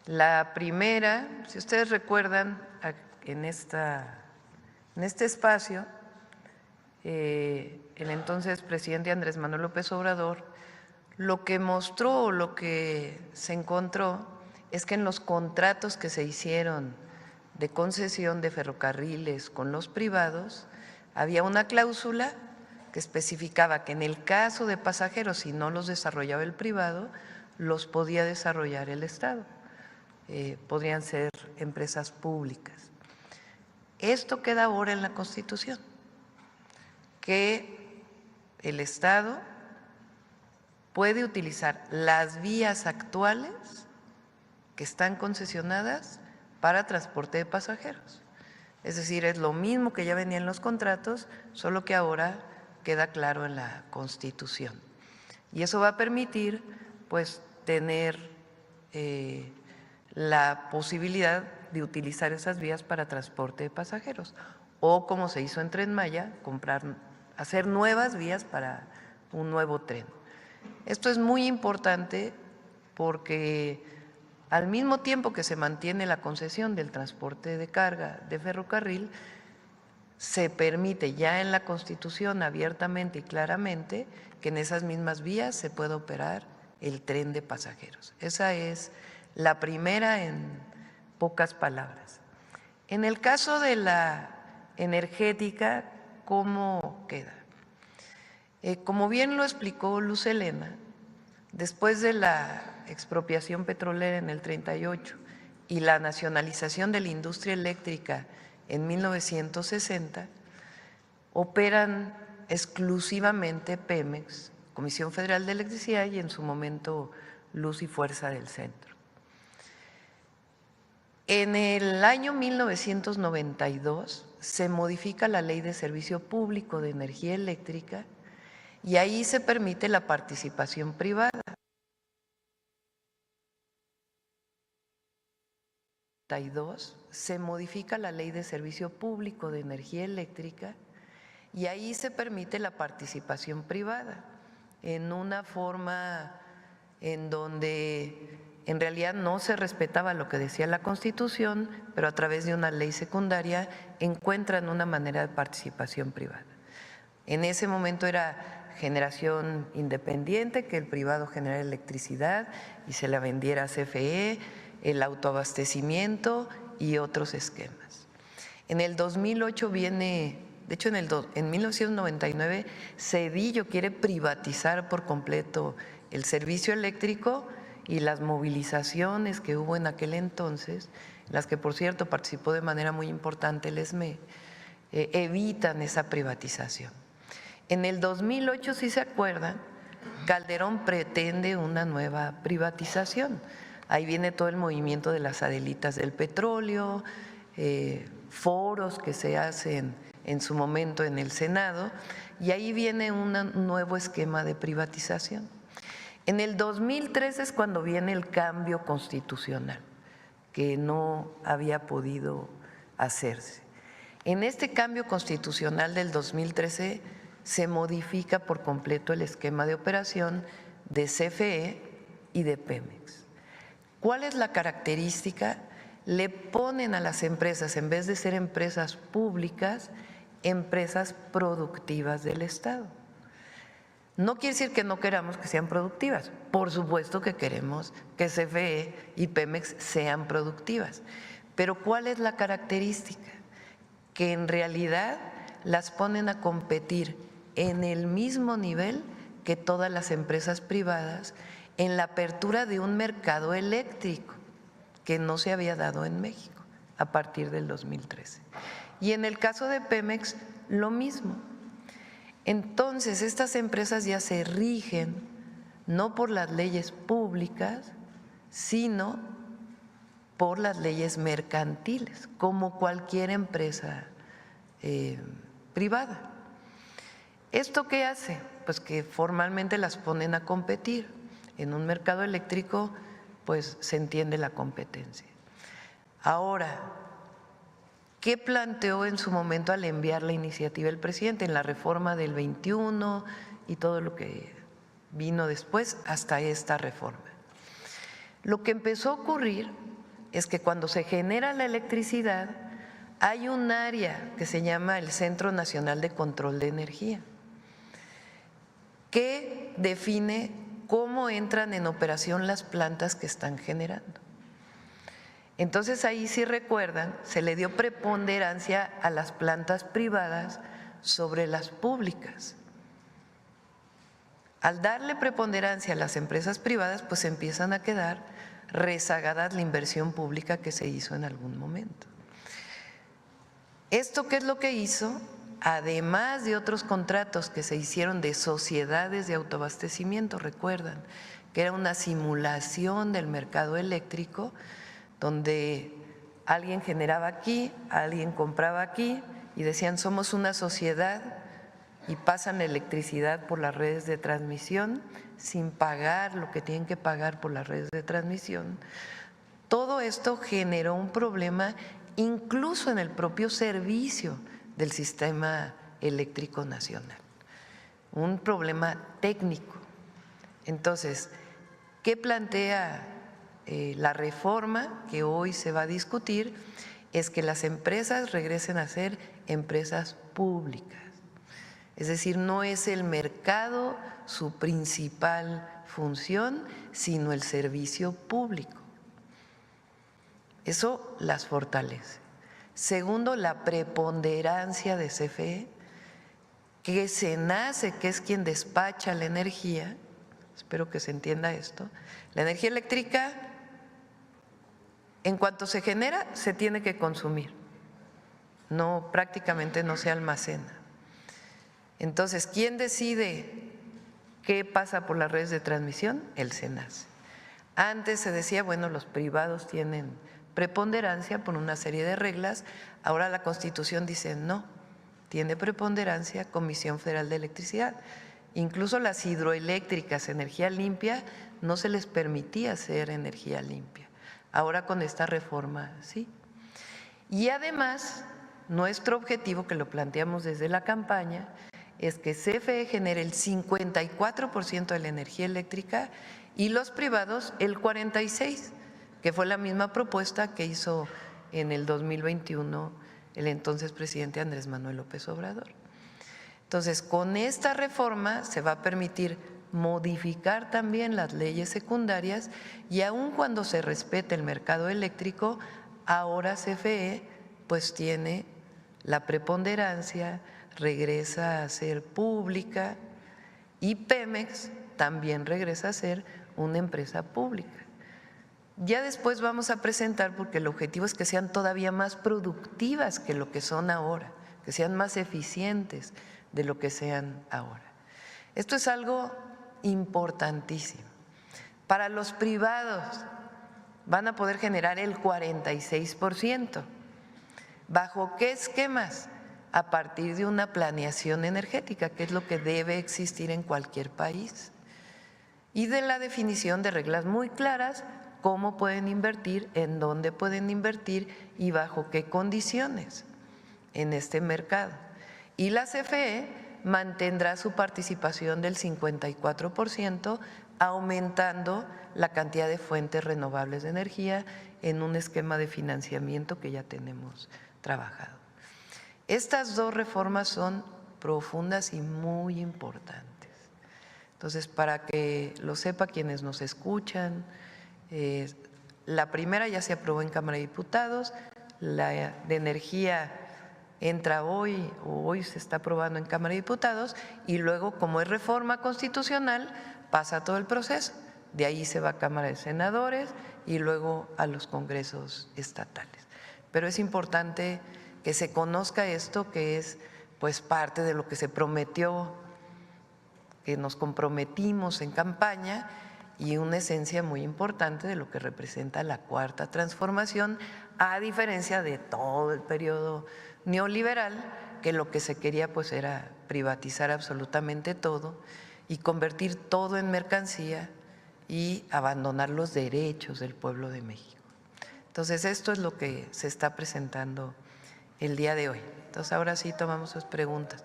La primera, si ustedes recuerdan, en este espacio, el entonces presidente Andrés Manuel López Obrador lo que mostró, lo que se encontró, es que en los contratos que se hicieron de concesión de ferrocarriles con los privados, había una cláusula que especificaba que en el caso de pasajeros, si no los desarrollaba el privado, los podía desarrollar el Estado. Podrían ser empresas públicas. Esto queda ahora en la Constitución, que el Estado puede utilizar las vías actuales que están concesionadas para transporte de pasajeros. Es decir, es lo mismo que ya venía en los contratos, solo que ahora queda claro en la Constitución. Y eso va a permitir, pues, tener la posibilidad de utilizar esas vías para transporte de pasajeros. O como se hizo en Tren Maya, hacer nuevas vías para un nuevo tren. Esto es muy importante porque al mismo tiempo que se mantiene la concesión del transporte de carga de ferrocarril, se permite ya en la Constitución abiertamente y claramente que en esas mismas vías se pueda operar el tren de pasajeros. Esa es la primera en pocas palabras. En el caso de la energética, ¿cómo queda? Como bien lo explicó Luz Helena, después de la expropiación petrolera en el 38 y la nacionalización de la industria eléctrica en 1960, operan exclusivamente Pemex, Comisión Federal de Electricidad y en su momento Luz y Fuerza del Centro. En el año 1992 se modifica la Ley de Servicio Público de Energía Eléctrica y ahí se permite la participación privada. Se modifica la Ley de Servicio Público de Energía Eléctrica y ahí se permite la participación privada en una forma en donde en realidad no se respetaba lo que decía la Constitución, pero a través de una ley secundaria encuentran una manera de participación privada. En ese momento era generación independiente, que el privado generara electricidad y se la vendiera a CFE, el autoabastecimiento y otros esquemas. En el 2008 viene, de hecho en 1999, Cedillo quiere privatizar por completo el servicio eléctrico y las movilizaciones que hubo en aquel entonces, en las que por cierto participó de manera muy importante el ESME, evitan esa privatización. En el 2008, si se acuerdan, Calderón pretende una nueva privatización. Ahí viene todo el movimiento de las Adelitas del petróleo, foros que se hacen en su momento en el Senado, y ahí viene un nuevo esquema de privatización. En el 2003 es cuando viene el cambio constitucional, que no había podido hacerse. En este cambio constitucional del 2013 se modifica por completo el esquema de operación de CFE y de Pemex. ¿Cuál es la característica? Le ponen a las empresas, en vez de ser empresas públicas, empresas productivas del Estado. No quiere decir que no queramos que sean productivas, por supuesto que queremos que CFE y Pemex sean productivas, pero ¿cuál es la característica? Que en realidad las ponen a competir en el mismo nivel que todas las empresas privadas en la apertura de un mercado eléctrico que no se había dado en México a partir del 2013. Y en el caso de Pemex, lo mismo. Entonces, estas empresas ya se rigen no por las leyes públicas, sino por las leyes mercantiles, como cualquier empresa privada. ¿Esto qué hace? Pues que formalmente las ponen a competir. En un mercado eléctrico, pues se entiende la competencia. Ahora, ¿qué planteó en su momento al enviar la iniciativa el presidente en la reforma del 21 y todo lo que vino después hasta esta reforma? Lo que empezó a ocurrir es que cuando se genera la electricidad hay un área que se llama el Centro Nacional de Control de Energía, que define cómo entran en operación las plantas que están generando. Entonces ahí, si recuerdan, se le dio preponderancia a las plantas privadas sobre las públicas. Al darle preponderancia a las empresas privadas, pues empiezan a quedar rezagadas la inversión pública que se hizo en algún momento. ¿Esto qué es lo que hizo? Además de otros contratos que se hicieron de sociedades de autoabastecimiento, recuerdan que era una simulación del mercado eléctrico, donde alguien generaba aquí, alguien compraba aquí y decían somos una sociedad y pasan electricidad por las redes de transmisión sin pagar lo que tienen que pagar por las redes de transmisión. Todo esto generó un problema incluso en el propio servicio del sistema eléctrico nacional, un problema técnico. Entonces, ¿qué plantea la reforma que hoy se va a discutir? Es que las empresas regresen a ser empresas públicas. Es decir, no es el mercado su principal función, sino el servicio público. Eso las fortalece. Segundo, la preponderancia de CFE, que SENACE, que es quien despacha la energía, espero que se entienda esto, la energía eléctrica, en cuanto se genera, se tiene que consumir, no, prácticamente no se almacena. Entonces, ¿quién decide qué pasa por las redes de transmisión? El SENACE. Antes se decía, bueno, los privados tienen preponderancia por una serie de reglas, ahora la Constitución dice no, tiene preponderancia Comisión Federal de Electricidad. Incluso las hidroeléctricas, energía limpia, no se les permitía hacer energía limpia. Ahora con esta reforma sí. Y además, nuestro objetivo, que lo planteamos desde la campaña, es que CFE genere el 54% de la energía eléctrica y los privados el 46%, que fue la misma propuesta que hizo en el 2021 el entonces presidente Andrés Manuel López Obrador. Entonces, con esta reforma se va a permitir modificar también las leyes secundarias y aun cuando se respete el mercado eléctrico, ahora CFE pues tiene la preponderancia, regresa a ser pública y Pemex también regresa a ser una empresa pública. Ya después vamos a presentar, porque el objetivo es que sean todavía más productivas que lo que son ahora, que sean más eficientes de lo que sean ahora. Esto es algo importantísimo. Para los privados van a poder generar el 46%. ¿Bajo qué esquemas? A partir de una planeación energética, que es lo que debe existir en cualquier país, y de la definición de reglas muy claras, cómo pueden invertir, en dónde pueden invertir y bajo qué condiciones en este mercado. Y la CFE mantendrá su participación del 54%, aumentando la cantidad de fuentes renovables de energía en un esquema de financiamiento que ya tenemos trabajado. Estas dos reformas son profundas y muy importantes. Entonces, para que lo sepa quienes nos escuchan, la primera ya se aprobó en Cámara de Diputados, la de energía entra hoy o hoy se está aprobando en Cámara de Diputados y luego, como es reforma constitucional, pasa todo el proceso. De ahí se va a Cámara de Senadores y luego a los congresos estatales. Pero es importante que se conozca esto, que es pues parte de lo que se prometió, que nos comprometimos en campaña, y una esencia muy importante de lo que representa la cuarta transformación, a diferencia de todo el periodo neoliberal, que lo que se quería pues era privatizar absolutamente todo y convertir todo en mercancía y abandonar los derechos del pueblo de México. Entonces, esto es lo que se está presentando el día de hoy. Entonces, ahora sí tomamos sus preguntas.